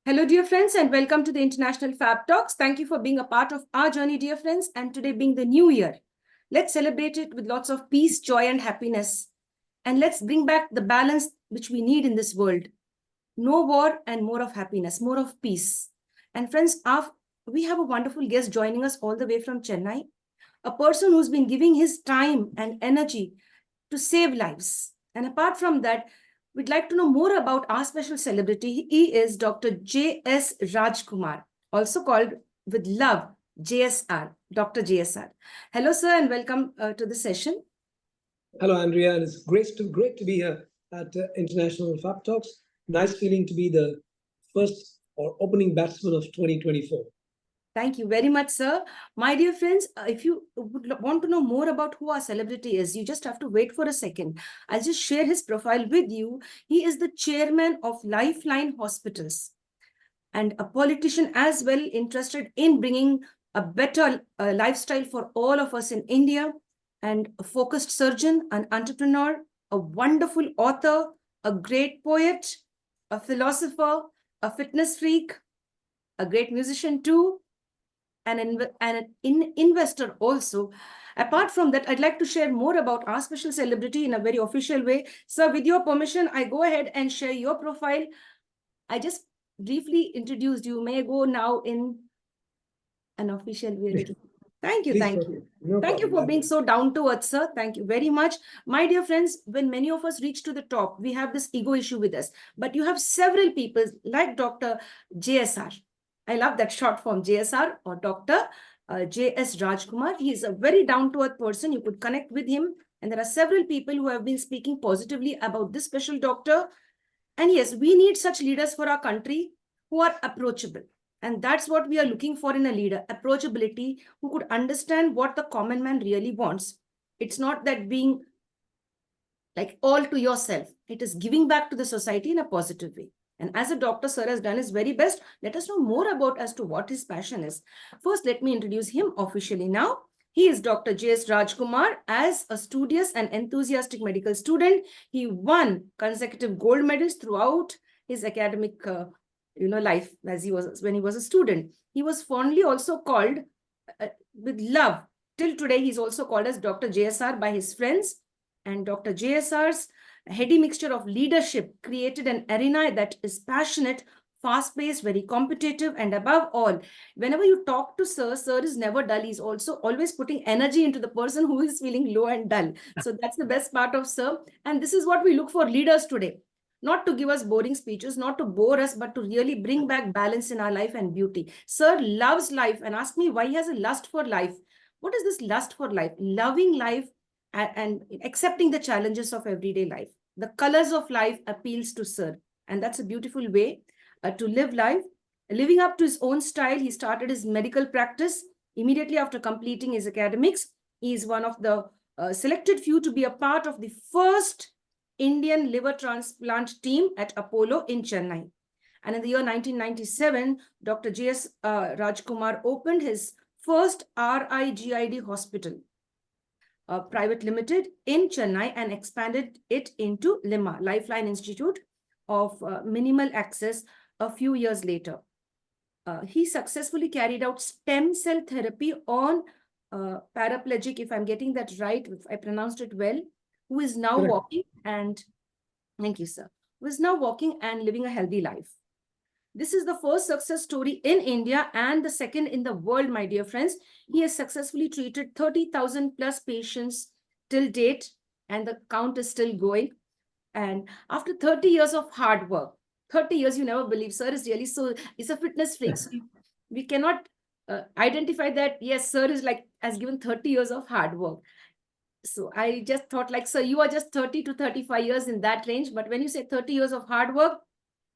Hello, dear friends, and welcome to the International Fab Talks. Thank you for being a part of our journey, dear friends. And today being the new year, let's celebrate it with lots of peace, joy, and happiness. And let's bring back the balance which we need in this world. No war and more of happiness, more of peace. And friends, we have a wonderful guest joining us all the way from Chennai, a person who's been giving his time and energy to save lives. And apart from that, we'd like to know more about our special celebrity. He is Dr. J S Rajkumar, also called with love JSR, Dr. JSR. Hello, sir, and welcome to the session. Hello, Andrea, and it's great to be here at International Fab Talks. Nice feeling to be the first or opening batsman of 2024. Thank you very much, sir. My dear friends, if you would want to know more about who our celebrity is, you just have to wait for a second. I'll just share his profile with you. He is the chairman of Lifeline Hospitals and a politician as well, interested in bringing a better lifestyle for all of us in India, and a focused surgeon, an entrepreneur, a wonderful author, a great poet, a philosopher, a fitness freak, a great musician too, and an investor also. Apart from that, I'd like to share more about our special celebrity in a very official way. Sir, with your permission, I go ahead and share your profile. I just briefly introduced you. May I go now in an official way? Thank you, thank you. No Thank you problem, for being so down to earth, sir. Thank you very much. My dear friends, when many of us reach to the top, we have this ego issue with us. But you have several people like Dr. JSR. I love that short form, JSR or Dr. JS Rajkumar. He is a very down-to-earth person. You could connect with him. And there are several people who have been speaking positively about this special doctor. And yes, we need such leaders for our country who are approachable. And that's what we are looking for in a leader, approachability, who could understand what the common man really wants. It's not that being like all to yourself. It is giving back to the society in a positive way. And as a doctor, sir has done his very best. Let us know more about as to what his passion is. First, let me introduce him officially now. He is Dr. J S Rajkumar. As a studious and enthusiastic medical student, he won consecutive gold medals throughout his academic life as when he was a student. He was fondly also called with love. Till today, he's also called as Dr. JSR by his friends. And Dr. JSR's heady mixture of leadership created an arena that is passionate, fast-paced, very competitive, and above all, whenever you talk to sir, sir is never dull. He's also always putting energy into the person who is feeling low and dull. So that's the best part of sir. And this is what we look for leaders today. Not to give us boring speeches, not to bore us, but to really bring back balance in our life and beauty. Sir loves life and ask me why he has a lust for life. What is this lust for life? Loving life and accepting the challenges of everyday life. The colors of life appeals to sir. And that's a beautiful way to live life. Living up to his own style, he started his medical practice immediately after completing his academics. He is one of the selected few to be a part of the first Indian liver transplant team at Apollo in Chennai. And in the year 1997, Dr. J S Rajkumar opened his first RIGID hospital, Private Limited in Chennai, and expanded it into LIMA, Lifeline Institute of Minimal Access, a few years later. He successfully carried out stem cell therapy on paraplegic, if I'm getting that right, if I pronounced it well, who is now walking and, thank you, sir, who is now walking and living a healthy life. This is the first success story in India and the second in the world, my dear friends. He has successfully treated 30,000 plus patients till date, and the count is still going. And after 30 years of hard work, 30 years, you never believe, sir is really so, he's a fitness freak. So we cannot identify that, yes, sir is like, has given 30 years of hard work. So I just thought like, sir, you are just 30 to 35 years in that range. But when you say 30 years of hard work,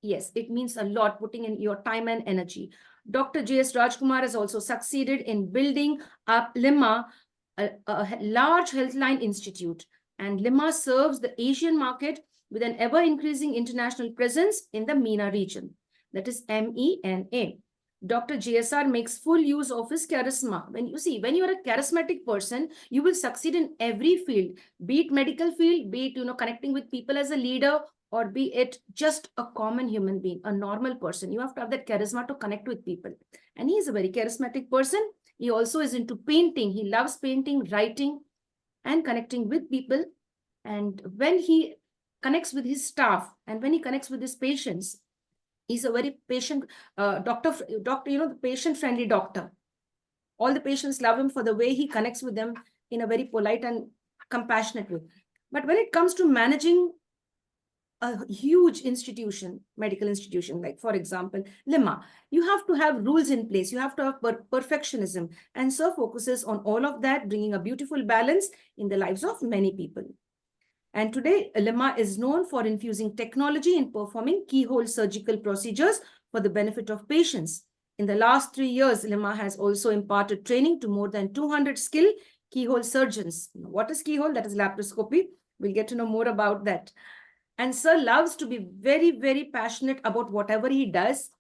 yes, it means a lot, putting in your time and energy. Dr. J S Rajkumar has also succeeded in building up LIMA, a large healthline institute. And LIMA serves the Asian market with an ever-increasing international presence in the MENA region. That is MENA. Dr. JSR makes full use of his charisma. When you are a charismatic person, you will succeed in every field, be it medical field, be it, connecting with people as a leader, or be it just a common human being, a normal person. You have to have that charisma to connect with people. And he is a very charismatic person. He also is into painting. He loves painting, writing, and connecting with people. And when he connects with his staff and when he connects with his patients, he's a very patient doctor, the patient-friendly doctor. All the patients love him for the way he connects with them in a very polite and compassionate way. But when it comes to managing a huge institution, medical institution, like for example, LIMA, you have to have rules in place. You have to have perfectionism. And Sir focuses on all of that, bringing a beautiful balance in the lives of many people. And today, LIMA is known for infusing technology in performing keyhole surgical procedures for the benefit of patients. In the last 3 years, LIMA has also imparted training to more than 200 skilled keyhole surgeons. What is keyhole? That is laparoscopy. We'll get to know more about that. And Sir loves to be very, very passionate about whatever he does.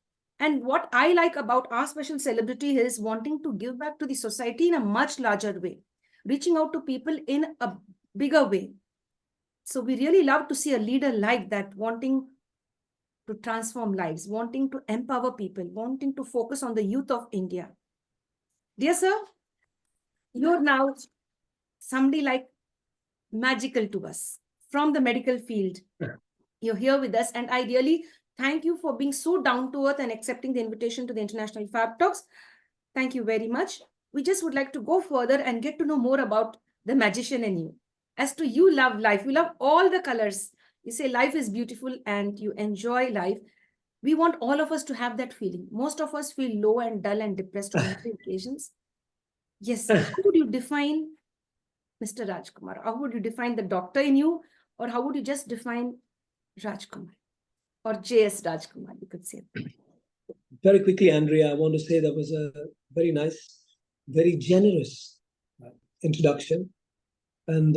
And what I like about our special celebrity is wanting to give back to the society in a much larger way, reaching out to people in a bigger way. So we really love to see a leader like that, wanting to transform lives, wanting to empower people, wanting to focus on the youth of India. Dear Sir, you're now somebody like magical to us from the medical field. You're here with us, and I really thank you for being so down to earth and accepting the invitation to the International Fab Talks. Thank you very much. We just would like to go further and get to know more about the magician in you. As to you love life, you love all the colors. You say life is beautiful and you enjoy life. We want all of us to have that feeling. Most of us feel low and dull and depressed on many occasions. Yes, how would you define Mr. Rajkumar? How would you define the doctor in you? Or how would you just define Rajkumar? Or JS Rajkumar, you could say. Very quickly, Andrea, I want to say that was a very nice, very generous introduction. And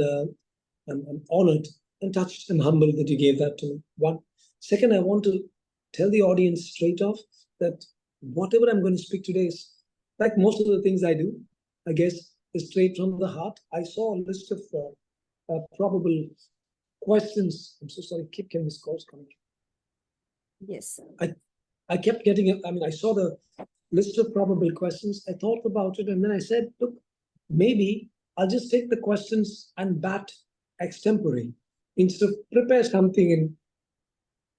I'm honored and touched and humbled that you gave that to me. One. Second, I want to tell the audience straight off that whatever I'm going to speak today is, like most of the things I do, I guess, is straight from the heart. I saw a list of probable questions. I'm so sorry, keep getting these calls coming. Yes. I kept getting, I saw the list of probable questions. I thought about it, and then I said, look, maybe I'll just take the questions and bat extempore instead of prepare something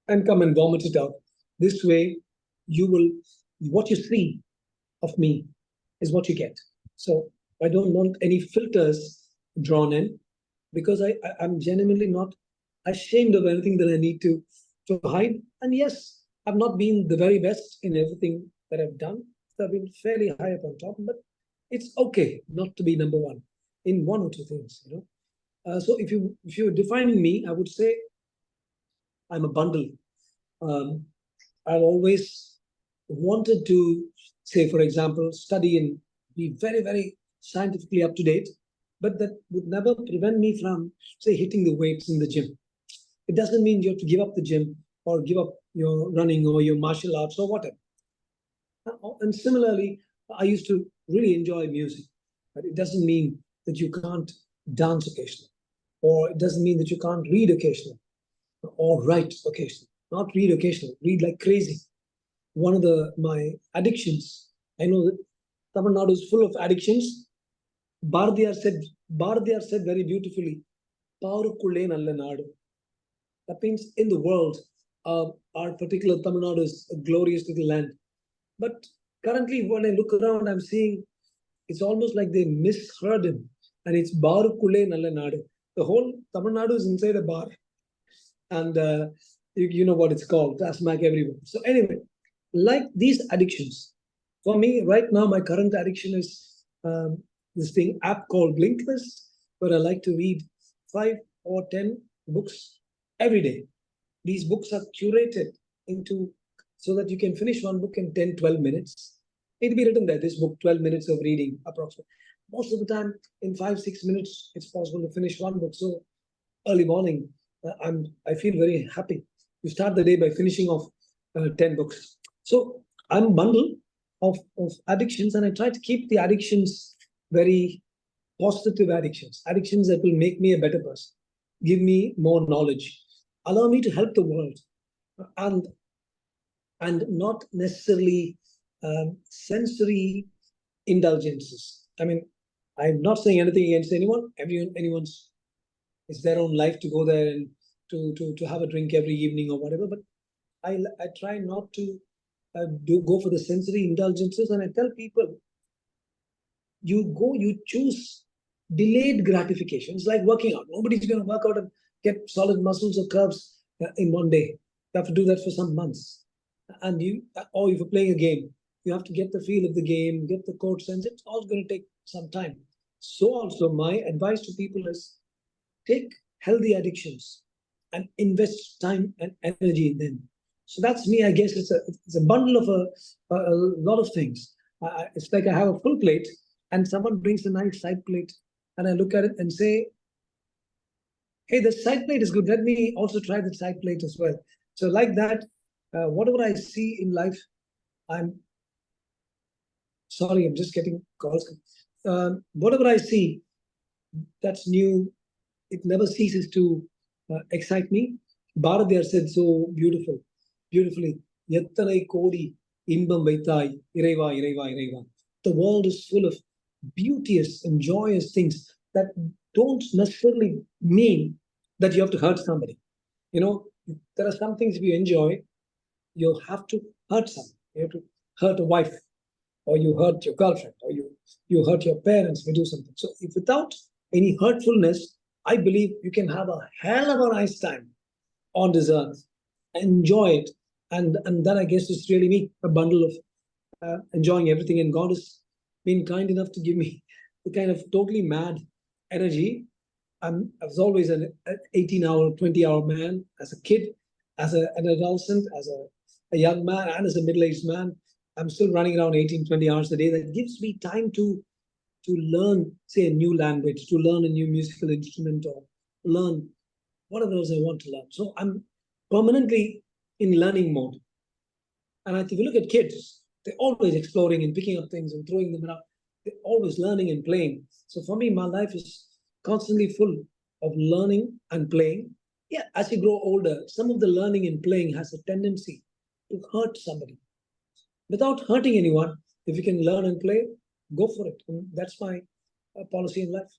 and come and vomit it out. This way, what you see of me is what you get. So I don't want any filters drawn in, because I'm genuinely not ashamed of anything that I need to hide. And yes, I've not been the very best in everything that I've done. I've been fairly high up on top, but it's okay not to be number one in one or two things, So if you're defining me, I would say I'm a bundle. I've always wanted to, say, for example, study and be very, very scientifically up to date, but that would never prevent me from, say, hitting the weights in the gym. It doesn't mean you have to give up the gym or give up your running or your martial arts or whatever. And similarly, I used to really enjoy music, but it doesn't mean that you can't dance occasionally, or it doesn't mean that you can't read occasionally, or write occasionally. Not read occasionally, read like crazy. One of my addictions, I know that Tamil Nadu is full of addictions. Bharatiyar said very beautifully, "Paarukulle nalla naadu." That means in the world, our particular Tamil Nadu is a glorious little land. But currently, when I look around, I'm seeing it's almost like they misheard him. And it's Baarukulle nalla naadu. The whole Tamil Nadu is inside a bar. And you know what it's called, smack everywhere. So anyway, like these addictions, for me right now, my current addiction is this app called Blinklist, where I like to read 5 or 10 books every day. These books are curated so that you can finish one book in 10, 12 minutes. It'll be written there, this book, 12 minutes of reading approximately. Most of the time, in 5, 6 minutes, it's possible to finish one book. So early morning, I feel very happy. You start the day by finishing off 10 books. So I'm a bundle of addictions, and I try to keep the addictions very positive addictions that will make me a better person, give me more knowledge, allow me to help the world, and not necessarily sensory indulgences. I mean, I'm not saying anything against anyone. Anyone's, it's their own life to go there and to have a drink every evening or whatever. But I try not to go for the sensory indulgences, and I tell people, you choose delayed gratification. It's like working out. Nobody's going to work out and get solid muscles or curves in one day. You have to do that for some months. And or if you're playing a game, you have to get the feel of the game, get the court sense. It's all going to take some time. So also my advice to people is take healthy addictions and invest time and energy in them. So that's me. I guess it's a bundle of a lot of things. It's like I have a full plate and someone brings a nice side plate, and I look at it and say, hey, the side plate is good. Let me also try the side plate as well. So like that, whatever I see in life, I'm sorry, I'm just getting calls. Whatever I see that's new, it never ceases to excite me. Bharadiyar said so beautifully, Yattanai Kodi Inbam Vaitai, Ireva, Ireva, Ireva. The world is full of beauteous and joyous things that don't necessarily mean that you have to hurt somebody. You know, there are some things if you enjoy, you have to hurt someone. You have to hurt a wife, or you hurt your girlfriend, or you hurt your parents if you do something. So if without any hurtfulness, I believe you can have a hell of a nice time on this earth, enjoy it, and that I guess is really me, a bundle of enjoying everything. And God has been kind enough to give me the kind of totally mad energy. I was always an 18-hour, 20-hour man as a kid, as an adolescent, as a young man, and as a middle-aged man. I'm still running around 18, 20 hours a day. That gives me time to learn, say, a new language, to learn a new musical instrument, or learn whatever else I want to learn. So I'm permanently in learning mode. And if you look at kids, they're always exploring and picking up things and throwing them around. They're always learning and playing. So for me, my life is constantly full of learning and playing. Yeah, as you grow older, some of the learning and playing has a tendency to hurt somebody. Without hurting anyone, if you can learn and play, go for it. And that's my policy in life.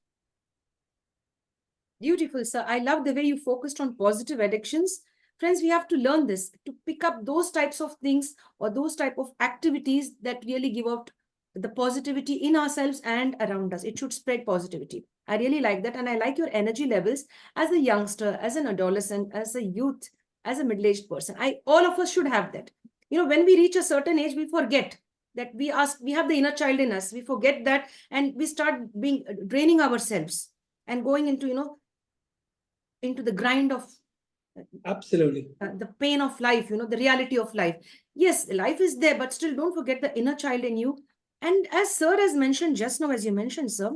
Beautiful, sir. I love the way you focused on positive addictions. Friends, we have to learn this, to pick up those types of things or those type of activities that really give out the positivity in ourselves and around us. It should spread positivity. I really like that. And I like your energy levels as a youngster, as an adolescent, as a youth, as a middle-aged person. All of us should have that. You know, when we reach a certain age, we forget that we have the inner child in us. We forget that, and we start draining ourselves and going into, into the grind of Absolutely. The pain of life, the reality of life. Yes, life is there, but still don't forget the inner child in you. And as sir has mentioned just now, as you mentioned, sir,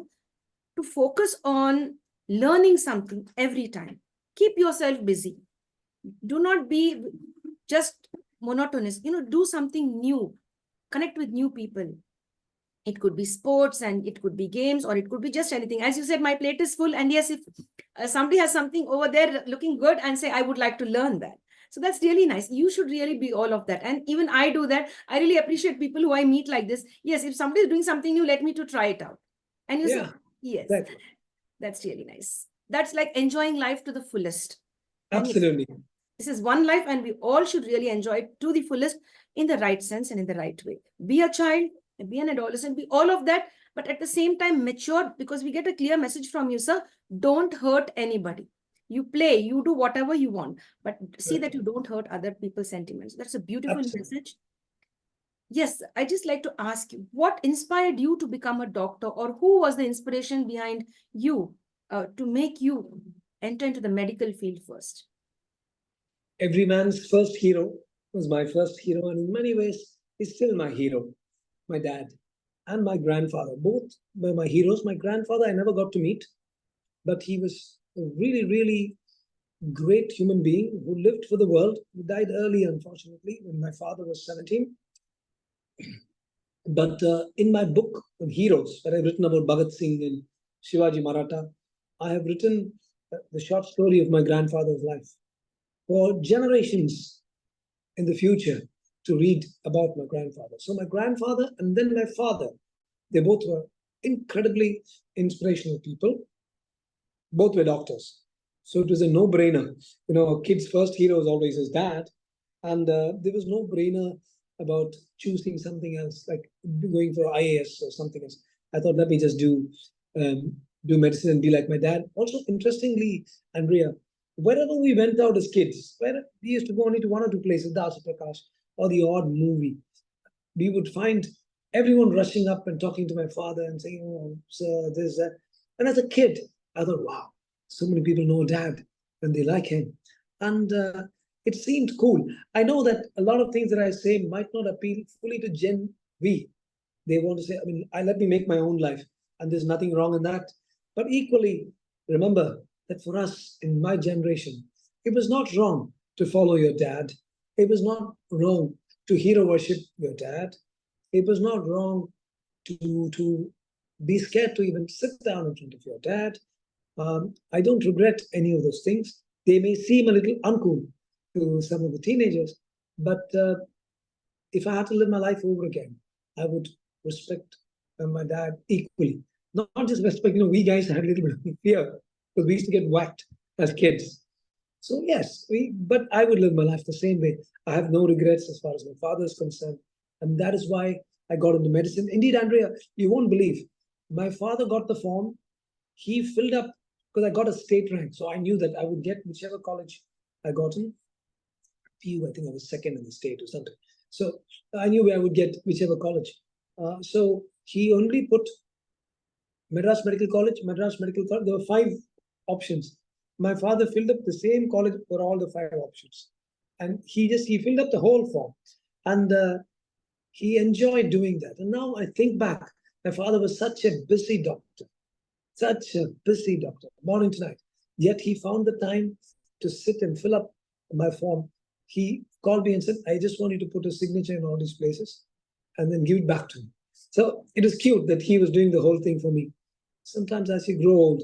to focus on learning something every time. Keep yourself busy. Do not be just monotonous. Do something new. Connect with new people. It could be sports, and it could be games, or it could be just anything. As you said, my plate is full. And yes, if somebody has something over there looking good and say, I would like to learn that. So that's really nice. You should really be all of that. And even I do that. I really appreciate people who I meet like this. Yes, if somebody is doing something new, let me to try it out. And you say, yes, exactly. That's really nice. That's like enjoying life to the fullest. Absolutely. Yes, this is one life, and we all should really enjoy it to the fullest in the right sense and in the right way. Be a child, be an adolescent, be all of that, but at the same time mature, because we get a clear message from you, sir. Don't hurt anybody. You play, you do whatever you want, but see that you don't hurt other people's sentiments. That's a beautiful message. Yes, I just like to ask you, what inspired you to become a doctor, or who was the inspiration behind you to make you enter into the medical field first? Every man's first hero was my first hero, and in many ways is still my hero. My dad and my grandfather, both were my heroes. My grandfather I never got to meet, but he was a really great human being who lived for the world. He died early, unfortunately, when my father was 17. But in my book of heroes that I've written about Bhagat Singh and Shivaji Maratha, I have written the short story of my grandfather's life. for generations in the future to read about my grandfather. So my grandfather and then my father, they both were incredibly inspirational people. Both were doctors. So it was a no-brainer. A kid's first hero is always his dad. And there was no brainer about choosing something else, like going for IAS or something else. I thought, let me just do medicine and be like my dad. Also, interestingly, Andrea, wherever we went out as kids, where we used to go only to one or two places, the Asa Prakash or the odd movie, we would find everyone rushing up and talking to my father and saying, "Oh, sir, this, that." And as a kid, I thought, wow, so many people know dad and they like him. And it seemed cool. I know that a lot of things that I say might not appeal fully to Gen V. They want to say, let me make my own life, and there's nothing wrong in that. But equally, remember that for us in my generation, it was not wrong to follow your dad. It was not wrong to hero worship your dad. It was not wrong to be scared to even sit down in front of your dad. I don't regret any of those things. They may seem a little uncool to some of the teenagers, but if I had to live my life over again, I would respect my dad equally. Not just respect, we guys had a little bit of fear because we used to get whacked as kids. So yes, but I would live my life the same way. I have no regrets as far as my father is concerned. And that is why I got into medicine. Indeed, Andrea, you won't believe. My father got the form. He filled up because I got a state rank. So I knew that I would get whichever college I got in. I think I was second in the state or something. So I knew I would get whichever college. So he only put Madras Medical College, Madras Medical College. There were 5 options. My father filled up the same college for all the 5 options. And he filled up the whole form. And he enjoyed doing that. And now I think back, my father was such a busy doctor, morning to night. Yet he found the time to sit and fill up my form. He called me and said, I just want you to put a signature in all these places and then give it back to me. So it was cute that he was doing the whole thing for me. Sometimes as you grow old,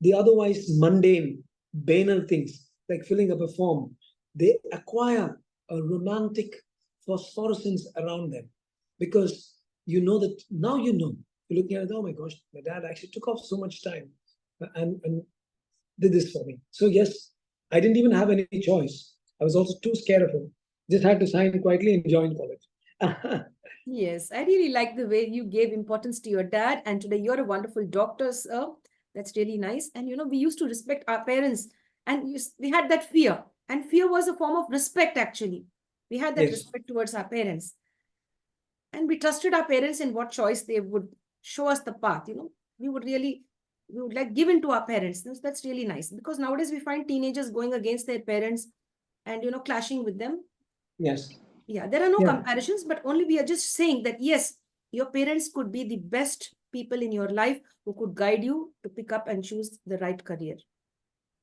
the otherwise mundane, banal things like filling up a form, they acquire a romantic phosphorescence around them because you know that now you're looking at it, oh my gosh, my dad actually took off so much time and did this for me. So yes, I didn't even have any choice. I was also too scared of him. Just had to sign quietly and join college. Yes, I really like the way you gave importance to your dad, and today you're a wonderful doctor, sir. That's really nice. And we used to respect our parents, and we had that fear, and fear was a form of respect, actually. We had that Yes. respect towards our parents, and we trusted our parents in what choice they would show us the path. We would like give in to our parents. That's really nice because nowadays we find teenagers going against their parents and clashing with them. Yes. Yeah, there are no Yeah. comparisons, but only we are just saying that yes, your parents could be the best people in your life who could guide you to pick up and choose the right career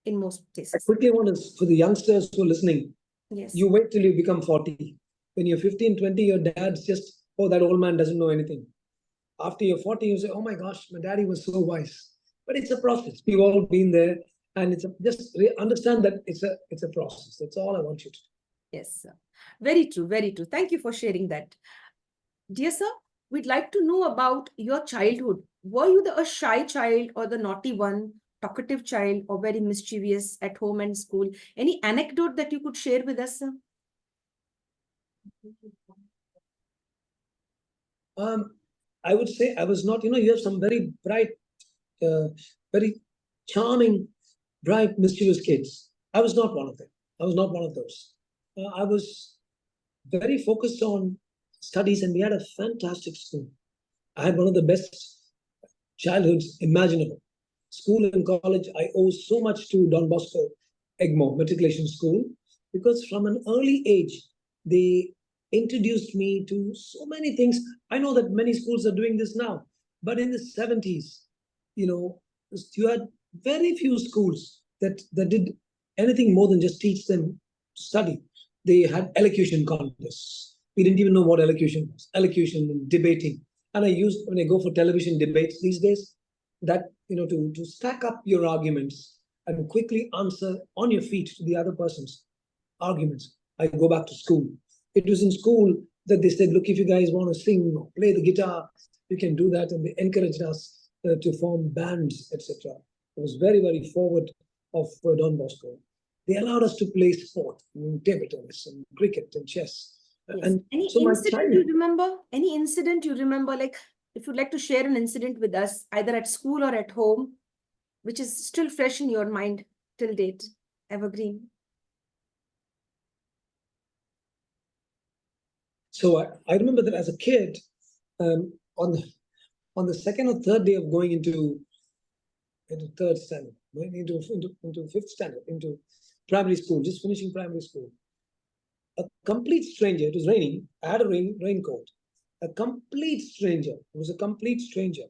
in most I cases. quickly want to, for the youngsters who are listening, Yes. you wait till you become 40. When you're 15, 20, your dad's just, oh, that old man doesn't know anything. After you're 40, you say, oh my gosh, my daddy was so wise. But it's a process. We've all been there. And just understand that it's a process. That's all I want you to do. Yes, sir. Very true, very true. Thank you for sharing that. Dear sir, we'd like to know about your childhood. Were you a shy child or the naughty one, talkative child, or very mischievous at home and school? Any anecdote that you could share with us, sir? I would say I was not, you have some very bright, very charming, bright, mischievous kids. I was not one of them. I was not one of those. I was very focused on studies, and we had a fantastic school. I had one of the best childhoods imaginable. School and college, I owe so much to Don Bosco Egmore Matriculation School because from an early age, they introduced me to so many things. I know that many schools are doing this now, but in the 70s, you had very few schools that did anything more than just teach them study. They had elocution contests. We didn't even know what elocution was. Elocution and debating. And when I go for television debates these days, that to stack up your arguments and quickly answer on your feet to the other person's arguments. I go back to school. It was in school that they said, look, if you guys want to sing or play the guitar, you can do that. And they encouraged us to form bands, etc. It was very, very forward of Don Bosco. They allowed us to play sport, table tennis and cricket and chess. Yes. And Any so my incident child, you remember? Any incident you remember? Like, if you'd like to share an incident with us, either at school or at home, which is still fresh in your mind till date, evergreen. so I remember that as a kid, on the second or third day of going into third standard, going into fifth standard, into primary school, just finishing primary school, a complete stranger, it was raining, I had a raincoat. A complete stranger, it was a complete stranger.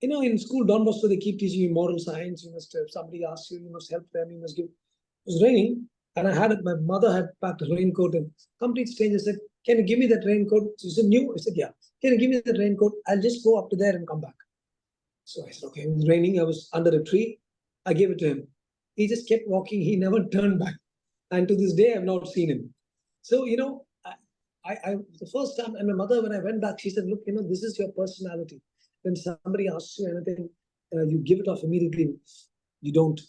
You know, in school, Don Bosco, they keep teaching you moral science. You must, if somebody asks you, you must help them, you must give. It was raining, and I had it. My mother had packed a raincoat, and complete stranger said, can you give me that raincoat? She said, new? I said, yeah. Can you give me that raincoat? I'll just go up to there and come back. So I said, okay, it was raining. I was under a tree. I gave it to him. He just kept walking. He never turned back. And to this day, I've not seen him. So, you know, I the first time, and my mother, when I went back, she said, look, you know, this is your personality. When somebody asks you anything, you give it off immediately. You don't,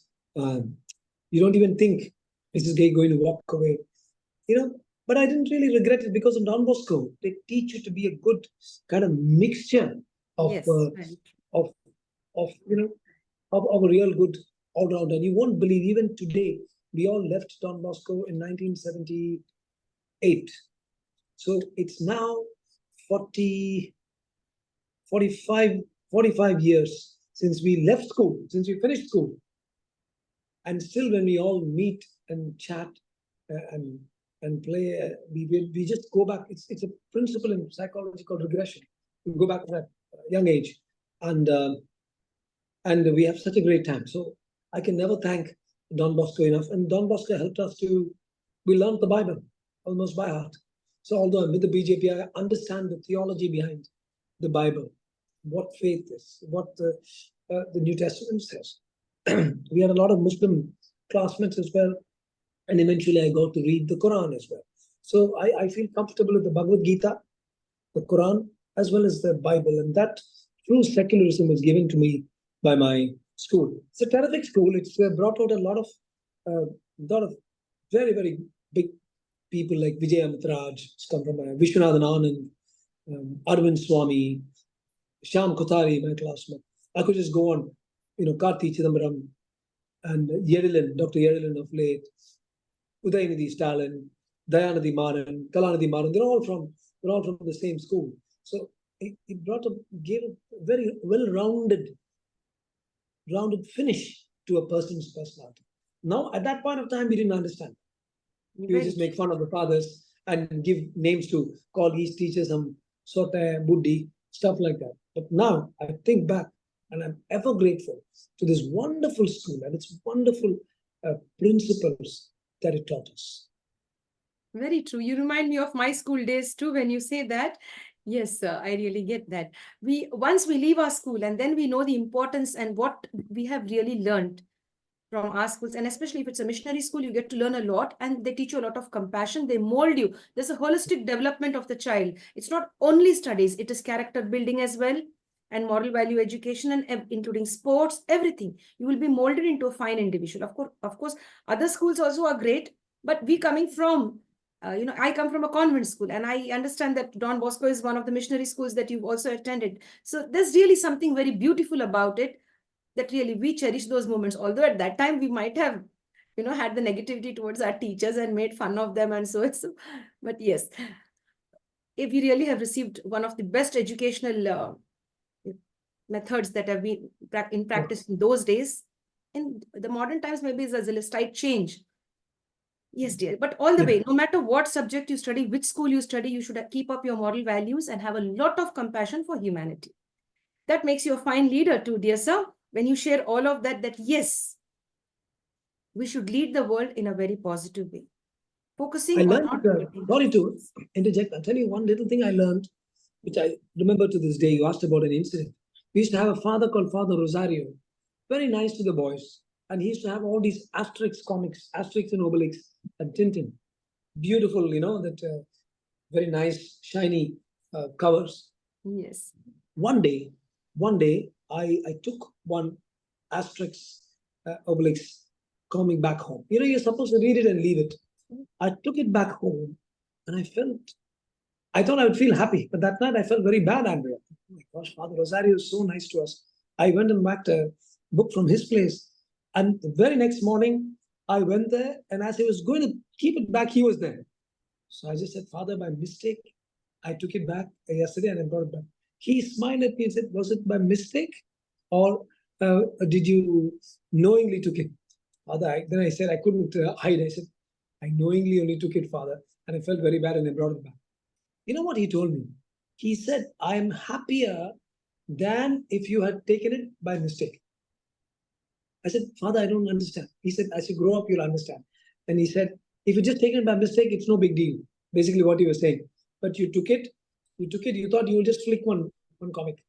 you don't even think, is this guy going to walk away? You know, but I didn't really regret it because in Don Bosco, they teach you to be a good kind of mixture of, Yes, right. of you know, of a real good all-rounder. And you won't believe, even today, we all left Don Bosco in 1978. So it's now 40, 45 years since we left school, since we finished school. And still when we all meet and chat and play, we just go back. It's a principle in psychology called regression. We go back to that young age. And we have such a great time. So I can never thank Don Bosco enough. And Don Bosco helped us we learned the Bible almost by heart. So although I'm with the BJP, I understand the theology behind the Bible, what faith is, what the New Testament says. We had a lot of Muslim classmates as well. And eventually I got to read the Quran as well. So I feel comfortable with the Bhagavad Gita, the Quran, as well as the Bible. And that true secularism was given to me by my school. It's a terrific school. It's brought out a lot of very, very big people like Vijay Amitraj, come from Vishwanathan Anand, Arvind Swami, Shyam Kothari, my classmate. I could just go on, you know, Karthi Chidambaram and Yedilin, Dr. Yedilin of late, Udayanidhi Stalin, Dayanidhi Maran, Kalanidhi Maran. They're all from the same school. So it gave a very well-rounded finish to a person's personality. Now, at that point of time, we didn't understand. We just make fun of the fathers and give names to call each teacher some Sote, Buddhi, stuff like that. But now I think back and I'm ever grateful to this wonderful school and its wonderful principles that it taught us. Very true. You remind me of my school days too when you say that. Yes, sir, I really get that. Once we leave our school and then we know the importance and what we have really learned from our schools, and especially if it's a missionary school, you get to learn a lot and they teach you a lot of compassion. They mold you. There's a holistic development of the child. It's not only studies, it is character building as well, and moral value education, and including sports, everything. You will be molded into a fine individual. Of course, other schools also are great, but we coming from I come from a convent school, and I understand that Don Bosco is one of the missionary schools that you've also attended. So there's really something very beautiful about it, that really we cherish those moments. Although at that time we might have, had the negativity towards our teachers and made fun of them and so. But yes, if we really have received one of the best educational methods that have been in practice in those days, in the modern times, maybe there's a slight change. Yes, dear. But all the way, no matter what subject you study, which school you study, you should keep up your moral values and have a lot of compassion for humanity. That makes you a fine leader too, dear sir. When you share all of that yes, we should lead the world in a very positive way. Focusing I on learned, sorry to interject, I'll tell you one little thing I learned, which I remember to this day. You asked about an incident. We used to have a father called Father Rosario, very nice to the boys. And he used to have all these Asterix comics, Asterix and Obelix and Tintin. Beautiful, that very nice, shiny covers. Yes. One day, I took one Asterix Obelix comic back home. You're supposed to read it and leave it. I took it back home and I thought I would feel happy, but that night I felt very bad, Andrea. Oh my gosh, Father Rosario is so nice to us. I went and backed a book from his place. And the very next morning, I went there, and as he was going to keep it back, he was there. So I just said, Father, by mistake, I took it back yesterday and I brought it back. He smiled at me and said, was it by mistake? Or did you knowingly took it? Father, then I said, I couldn't hide. I said, I knowingly only took it, Father. And I felt very bad and I brought it back. You know what he told me? He said, I am happier than if you had taken it by mistake. I said, Father, I don't understand. He said, as you grow up, you'll understand. And he said, if you just take it by mistake, it's no big deal. Basically what he was saying. But you took it, you thought you would just flick one comic.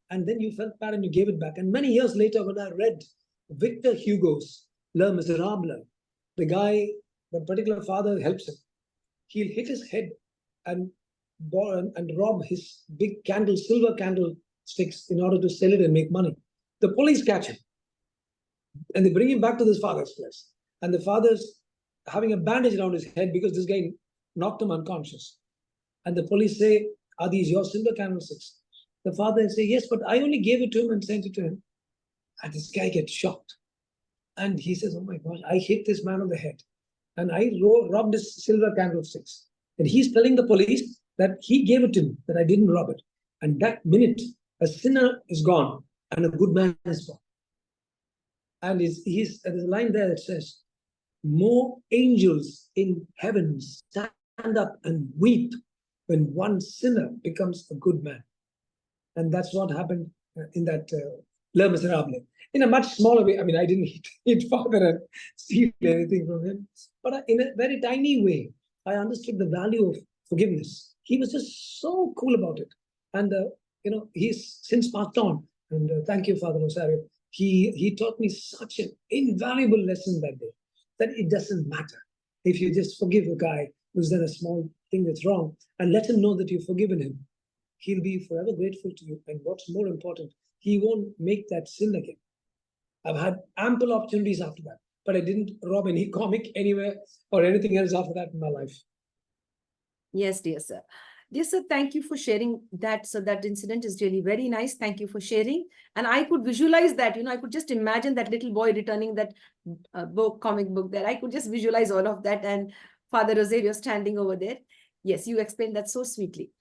And then you felt bad and you gave it back. And many years later, when I read Victor Hugo's Les Miserables, the guy, the particular father helps him. He'll hit his head and rob his big silver candlesticks in order to sell it and make money. The police catch him and they bring him back to his father's place. And the father's having a bandage around his head because this guy knocked him unconscious. And the police say, are these your silver candlesticks? The father say, yes, but I only gave it to him and sent it to him. And this guy gets shocked. And he says, oh my gosh, I hit this man on the head. And I robbed his silver candlesticks. And he's telling the police that he gave it to me, that I didn't rob it. And that minute, a sinner is gone and a good man is born. And there's a line there that says, more angels in heaven stand up and weep when one sinner becomes a good man. And that's what happened in that Les Miserables. In a much smaller way, I mean, I didn't hit father and steal anything from him, but in a very tiny way, I understood the value of forgiveness. He was just so cool about it. And, he's since passed on. And thank you, Father Rosario. He taught me such an invaluable lesson that day, that it doesn't matter if you just forgive a guy who's done a small thing that's wrong and let him know that you've forgiven him. He'll be forever grateful to you. And what's more important, he won't make that sin again. I've had ample opportunities after that, but I didn't rob any comic anywhere or anything else after that in my life. Yes, dear sir. Dear sir, thank you for sharing that. So that incident is really very nice. Thank you for sharing. And I could visualize that, I could just imagine that little boy returning that comic book there. I could just visualize all of that and Father Rosario standing over there. Yes, you explained that so sweetly.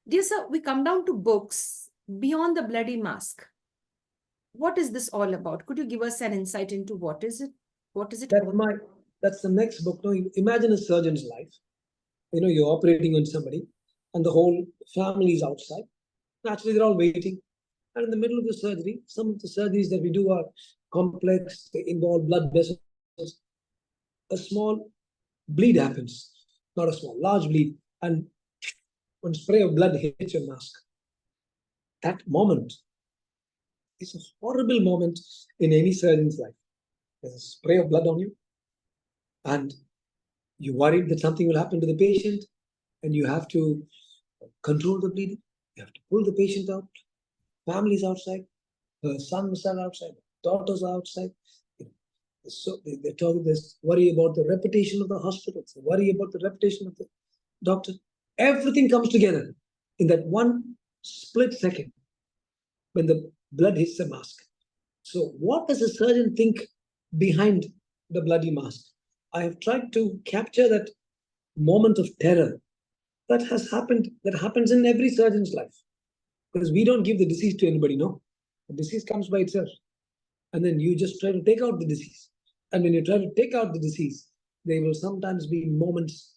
Dear sir, we come down to books Beyond the Bloody Mask. What is this all about? Could you give us an insight into what is it? What is it? That's the next book. No, imagine a surgeon's life. You're operating on somebody and the whole family is outside. Naturally, they're all waiting. And in the middle of the surgery, some of the surgeries that we do are complex. They involve blood vessels. A small bleed happens. Not a small, large bleed. And one spray of blood hits your mask. That moment is a horrible moment in any surgeon's life. There's a spray of blood on you, and you're worried that something will happen to the patient, and you have to control the bleeding. You have to pull the patient out. Families outside, her sons are outside, daughters are outside. So they're talking this worry about the reputation of the hospitals, worry about the reputation of the doctor. Everything comes together in that one split second when the blood hits the mask. So what does a surgeon think behind the bloody mask? I have tried to capture that moment of terror that happens in every surgeon's life. Because we don't give the disease to anybody, no. The disease comes by itself. And then you just try to take out the disease. And when you try to take out the disease, there will sometimes be moments,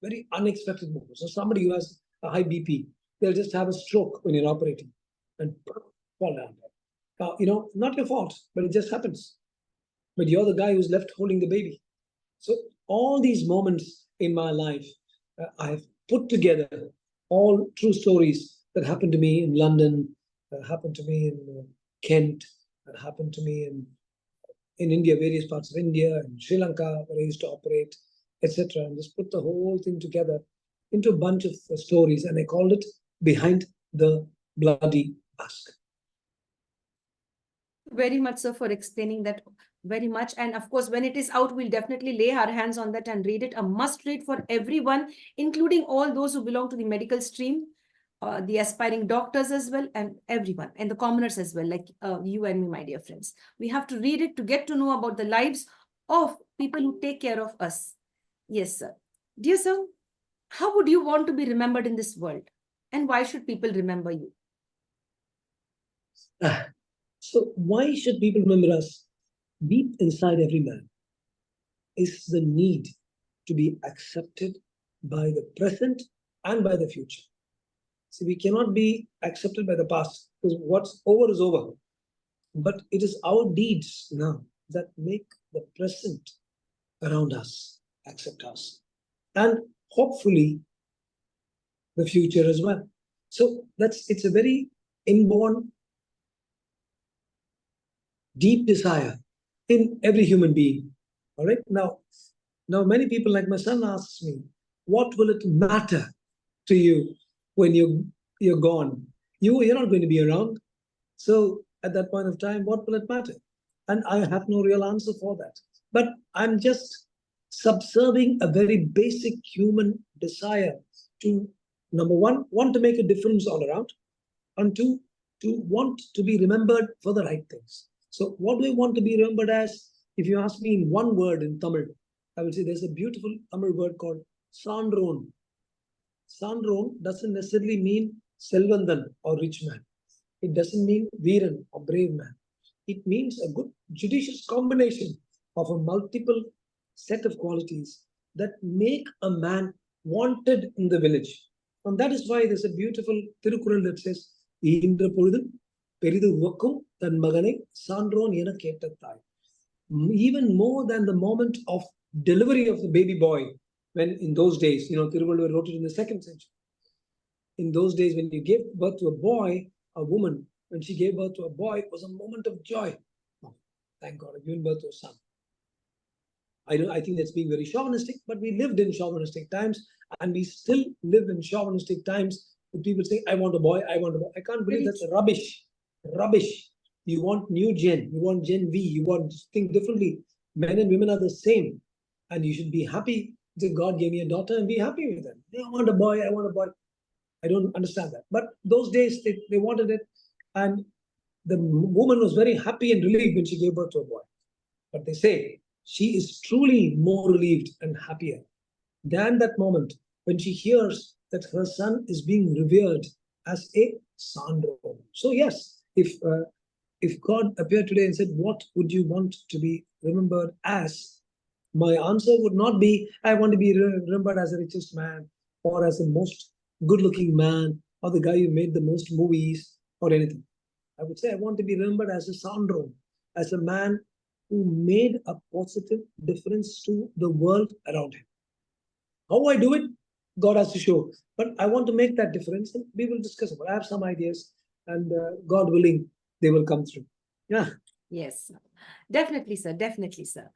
very unexpected moments. So somebody who has a high BP, they'll just have a stroke when you're operating and fall down. Not your fault, but it just happens. But you're the guy who's left holding the baby. So all these moments in my life, I have put together all true stories that happened to me in London, that happened to me in Kent, that happened to me in in India, various parts of India and Sri Lanka, where I used to operate, etc. And just put the whole thing together into a bunch of stories, and I called it Behind the Bloody Mask. Very much so for explaining that very much. And of course, when it is out, we'll definitely lay our hands on that and read it. A must read for everyone, including all those who belong to the medical stream, the aspiring doctors as well, and everyone, and the commoners as well, like you and me, my dear friends. We have to read it to get to know about the lives of people who take care of us. Yes, sir. Dear sir, how would you want to be remembered in this world? And why should people remember you? So why should people remember us? Deep inside every man is the need to be accepted by the present and by the future. See, we cannot be accepted by the past because what's over is over. But it is our deeds now that make the present around us accept us. And hopefully the future as well. So it's a very inborn, deep desire in every human being. All right. Now many people, like my son, asks me, what will it matter to you when you're gone? You're not going to be around. So at that point of time, what will it matter? And I have no real answer for that. But I'm just subserving a very basic human desire to, number one, want to make a difference all around, and two, to want to be remembered for the right things. So what do I want to be remembered as? If you ask me in one word in Tamil, I will say there's a beautiful Tamil word called Sandron. Sandron doesn't necessarily mean Selvandan or rich man. It doesn't mean Veeran or brave man. It means a good judicious combination of a multiple set of qualities that make a man wanted in the village. And that is why there's a beautiful Tirukural that says, ஈன்ற பொழுதில் பெரிது உவக்கும் தன் மகனை சான்றோன் என கேட்ட தாய். Even more than the moment of delivery of the baby boy, when in those days, Tiruvalluvar wrote it in the 2nd century. In those days, when you gave birth to a boy, a woman, when she gave birth to a boy, it was a moment of joy. Oh, thank God, I've given birth to a son. I think that's being very chauvinistic, but we lived in chauvinistic times, and we still live in chauvinistic times with people saying, I want a boy, I want a boy. I can't believe that's rubbish. Rubbish. You want new gen, you want Gen V, you want to think differently. Men and women are the same, and you should be happy that God gave me a daughter and be happy with them. I want a boy, I want a boy. I don't understand that. But those days, they wanted it, and the woman was very happy and relieved when she gave birth to a boy. But they say she is truly more relieved and happier than that moment when she hears that her son is being revered as a Sandro. So yes, if God appeared today and said, what would you want to be remembered as? My answer would not be, I want to be remembered as the richest man, or as the most good-looking man, or the guy who made the most movies, or anything. I would say I want to be remembered as a Sandro, as a man who made a positive difference to the world around him. How I do it, God has to show. But I want to make that difference, and we will discuss about it. I have some ideas, and God willing, they will come through. Yeah. Yes, definitely, sir. Definitely, sir.